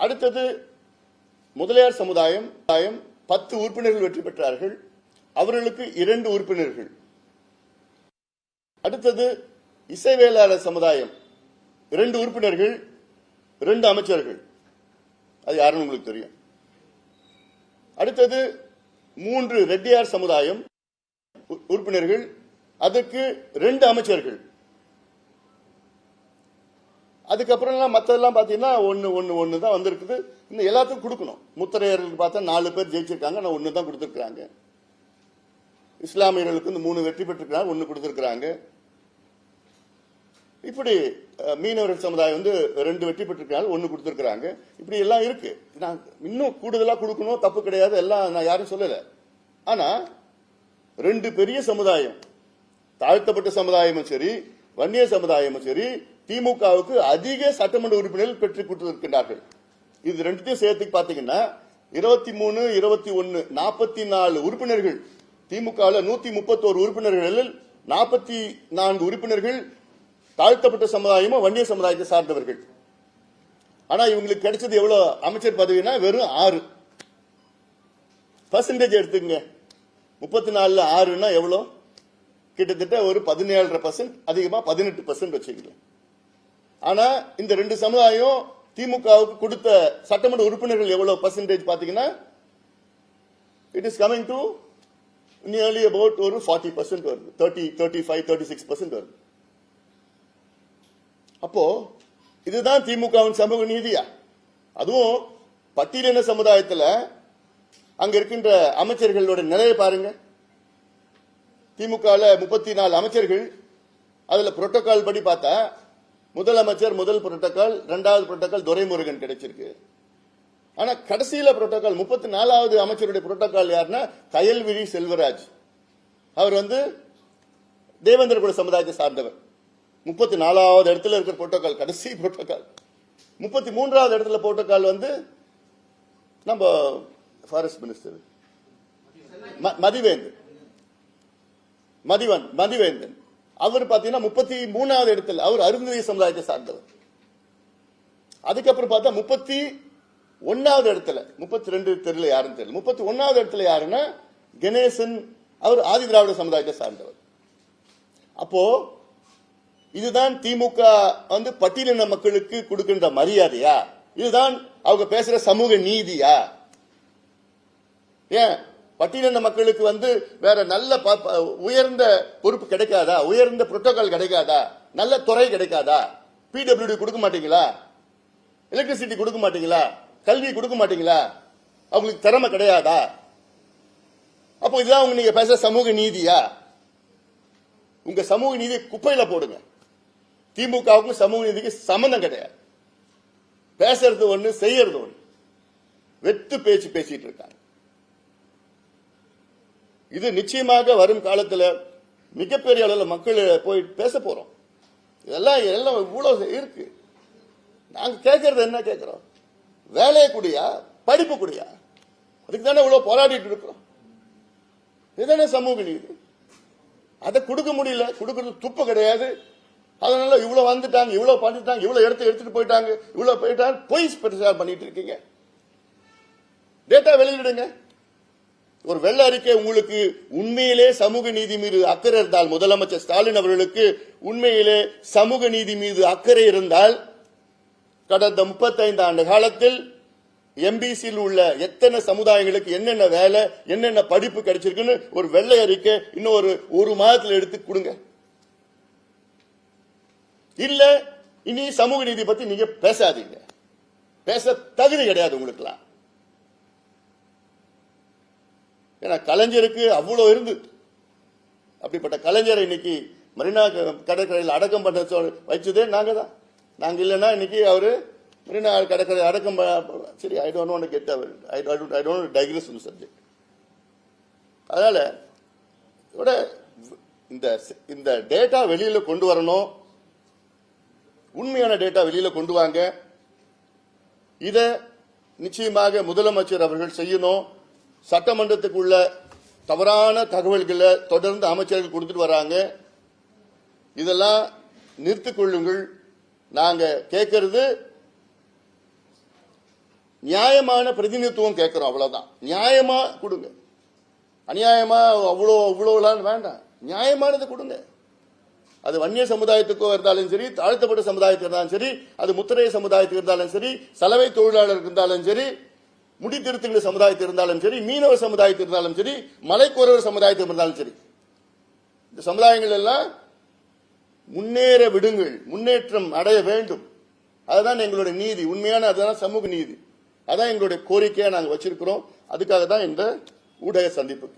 அடுத்தது முதலியார் சமுதாயம் 10 உறுப்பினர்கள் வெற்றி பெற்றார்கள், அவர்களுக்கு 2 உறுப்பினர்கள். அடுத்தது இசைவேளாளர் சமுதாயம் 2 உறுப்பினர்கள் 2 அமைச்சர்கள், அது யாருன்னு உங்களுக்கு தெரியும். அடுத்தது 3 ரெட்டியார் சமுதாயம் உறுப்பினர்கள், அதற்கு 2 அமைச்சர்கள். அதுக்கப்புறம் மற்றதெல்லாம் பாத்தீங்கன்னா ஒன்னு தான் வந்திருக்குது. இன்னும் எல்லாத்துக்கும் கொடுக்கணும். முத்தரையர்களுக்கு பார்த்தா 4 பேர் ஜெயிச்சிருக்காங்க, நான் 1 தான் கொடுத்திருக்காங்க. இஸ்லாமியர்களுக்கு 3 வெற்றி பெற்றிருக்காங்க, 1 கொடுத்திருக்காங்க. இப்படி மீனவர்கள் சமுதாயம் 2 வெற்றி பெற்றிருக்காங்க, 1 கொடுத்திருக்காங்க. இப்படி எல்லாம் இருக்கு. நான் இன்னும் கூடுதலா கொடுக்கணும், தப்பு கிடையாது, எல்லாம் நான் யாரும் சொல்லல. ஆனா 2 பெரிய சமுதாயம், தாழ்த்தப்பட்ட சமுதாயமும் சரி வன்னிய சமுதாயமும் சரி திமுகவுக்கு அதிக சட்டமன்ற உறுப்பினர்கள் பெற்றுக் கொடுத்திருக்கின்றார்கள். இது ரெண்டுத்தையும் சேர்த்து பாத்தீங்கன்னா 23, 21, 44 உறுப்பினர்கள். திமுக 131 உறுப்பினர்களில் 44 உறுப்பினர்கள் தாழ்த்தப்பட்ட சமுதாயமும் வன்னிய சமுதாயத்தை சார்ந்தவர்கள். ஆனா இவங்களுக்கு கிடைச்சது எவ்வளவு அமைச்சர் பதவினா வெறும் 6% எடுத்துங்க. 34ல 6ன்னா எவ்வளவு? கிட்டத்தட்ட ஒரு 17.5%, அதிகமா 18% வச்சுக்கலாம். ஆனா இந்த 2 சமுதாயம் திமுகவுக்கு கொடுத்த சட்டமன்ற உறுப்பினர்கள் எவ்வளவு பர்சன்டேஜ் பாத்தீங்கன்னா it is coming to nearly about ஒரு 40% வருது, 35, 36% வருது. அப்போ இதுதான் திமுகவின் சமூக நீதியா? அதுவும் பட்டியலின சமுதாயத்தில் அங்க இருக்கின்ற அமைச்சர்களோட நிலையை பாருங்க. திமுக 34 அமைச்சர்கள், அதுல புரோட்டோகால் படி பார்த்தா முதலமைச்சர் முதல் புரோட்டோகால், 2வது புரோட்டோகால் துரைமுருகன் கிடைச்சிருக்கு. ஆனா கடைசியில புரோட்டோகால் 34வது அமைச்சருடைய புரோட்டோகால் யாருன்னா கயல்விழி செல்வராஜ். அவர் தேவேந்திர குல சமுதாயத்தை சார்ந்தவர். 34வது இடத்துல இருக்கிற புரோட்டோகால் கடைசி புரோட்டோகால். 33வது இடத்துல புரோட்டோகால் நம்ம ஃபாரஸ்ட் மினிஸ்டர் மதிவேந்தன். அவர் பாத்தீங்கன்னா 33வது இடத்துல, அவர் அருந்ததி சமுதாயத்தை சார்ந்தவர். அதுக்கப்புறம் பார்த்தா 31வது இடத்துல, 32 தெரியல யாருன்னு தெரியல, 31வது இடத்துல யாருன்னா கணேசன், அவர் ஆதி திராவிட சமுதாயத்தை சார்ந்தவர். அப்போ இதுதான் திமுக பட்டியலின மக்களுக்கு கொடுக்கின்ற மரியாதையா? இதுதான் அவங்க பேசுற சமூக நீதியா? ஏன் பட்டியலின மக்களுக்கு வேற நல்ல உயர்ந்த பொறுப்பு கிடைக்காதா? உயர்ந்த புரோட்டோகால் கிடைக்காதா? நல்ல துறை கிடைக்காதா? பிடபிள்யூடி கொடுக்க மாட்டீங்களா? எலக்ட்ரிசிட்டி கொடுக்க மாட்டீங்களா? கல்வி கொடுக்க மாட்டீங்களா? அவங்களுக்கு திறமை கிடையாதா? அப்போ இதுதான் நீங்க பேசுற சமூக நீதியா? உங்க சமூக நீதி குப்பையில போடுங்க. திமுகவுக்கும் சமூக நீதிக்கு சம்பந்தம் கிடையாது. பேசுறது ஒண்ணு, செய்யறது ஒண்ணு. வெத்து பேச்சு பேசிட்டு இருக்காங்க. இது நிச்சயமாக வரும் காலத்தில் மிகப்பெரிய அளவில் மக்கள் போய் பேச போறோம். இதெல்லாம் இவ்வளவு இருக்கு. நாங்க கேட்கறது என்ன கேட்கிறோம்? வேலையை கூடியா, படிப்பு கூடியா? அதுக்கு தானே இவ்வளவு போராடிட்டு இருக்கிறோம். இதுதானே சமூக நீதி. அதை கொடுக்க முடியல, கொடுக்கறது துப்பு கிடையாது. அதனால இவ்வளவு வந்துட்டாங்க, இவ்வளவு பண்ணிட்டாங்க, இவ்வளவு எடுத்துட்டு போயிட்டாங்க, இவ்வளவு போயிட்டாங்க, பொய் பிரச்சாரம் பண்ணிட்டு இருக்கீங்க. டேட்டா வெளியிடுங்க. ஒரு வெள்ள அறிக்கை உங்களுக்கு உண்மையிலே சமூக நீதி மீது அக்கறை இருந்தால், முதலமைச்சர் ஸ்டாலின் அவர்களுக்கு உண்மையிலே சமூக நீதி மீது அக்கறை இருந்தால், கடந்த 35 ஆண்டு காலத்தில் எம்பிசியில் உள்ள எத்தனை சமுதாயங்களுக்கு என்னென்ன வேலை, என்னென்ன படிப்பு கிடைச்சிருக்குன்னு ஒரு வெள்ளை அறிக்கை இன்னும் ஒரு மாதத்தில் எடுத்து கொடுங்க. இல்ல இனி சமூக நீதி பத்தி நீங்க பேசாதீங்க. பேச தகுதி கிடையாது உங்களுக்குலாம். ஏன்னா கலைஞருக்கு அவ்வளவு இருந்து, அப்படிப்பட்ட கலைஞரை இன்னைக்கு மரீனா கடற்கரையில் அடக்கம் பண்ண வச்சதே நாங்க தான். நாங்க இல்லைன்னா இன்னைக்கு அவரு மரீனா கடற்கரை அடக்கம். சரி, I don't want to get I don't digress in subject. அதனால இந்த டேட்டா வெளியில கொண்டு வரணும். உண்மையான டேட்டா வெளியில கொண்டு வாங்க. இத நிச்சயமாக முதலமைச்சர் அவர்கள் செய்யணும். சட்டமன்றத்துக்குள்ள தவறான தகவல்களை தொடர்ந்து அமைச்சர்கள் கொடுத்துட்டு வராங்க. இதெல்லாம் நிறுத்திக் கொள்ளுங்கள். நாங்க கேட்கறது நியாயமான பிரதிநிதித்துவம் கேட்கிறோம், அவ்வளவுதான். நியாயமா கொடுங்க, அநியாயமா அவ்வளோலாம் வேண்டாம், நியாயமானது கொடுங்க. அது வன்னிய சமுதாயத்துக்கோ இருந்தாலும் சரி, தாழ்த்தப்பட்ட சமுதாயத்துக்கு இருந்தாலும் சரி, அது முத்திரைய சமுதாயத்துக்கு இருந்தாலும் சரி, சலவை தொழிலாளருக்கு இருந்தாலும் சரி, முடித்திருத்துகிற சமுதாயத்தில் இருந்தாலும் சரி, மீனவ சமுதாயத்தில் இருந்தாலும் சரி, மலைக்கோரவர் சமுதாயத்தில் இருந்தாலும் சரி, இந்த சமுதாயங்கள் எல்லாம் முன்னேற விடுங்கள், முன்னேற்றம் அடைய வேண்டும். அதுதான் எங்களுடைய நீதி, உண்மையான அதுதான் சமூக நீதி. அதான் எங்களுடைய கோரிக்கையை நாங்கள் வச்சிருக்கிறோம். அதுக்காக தான் இந்த ஊடக சந்திப்பு.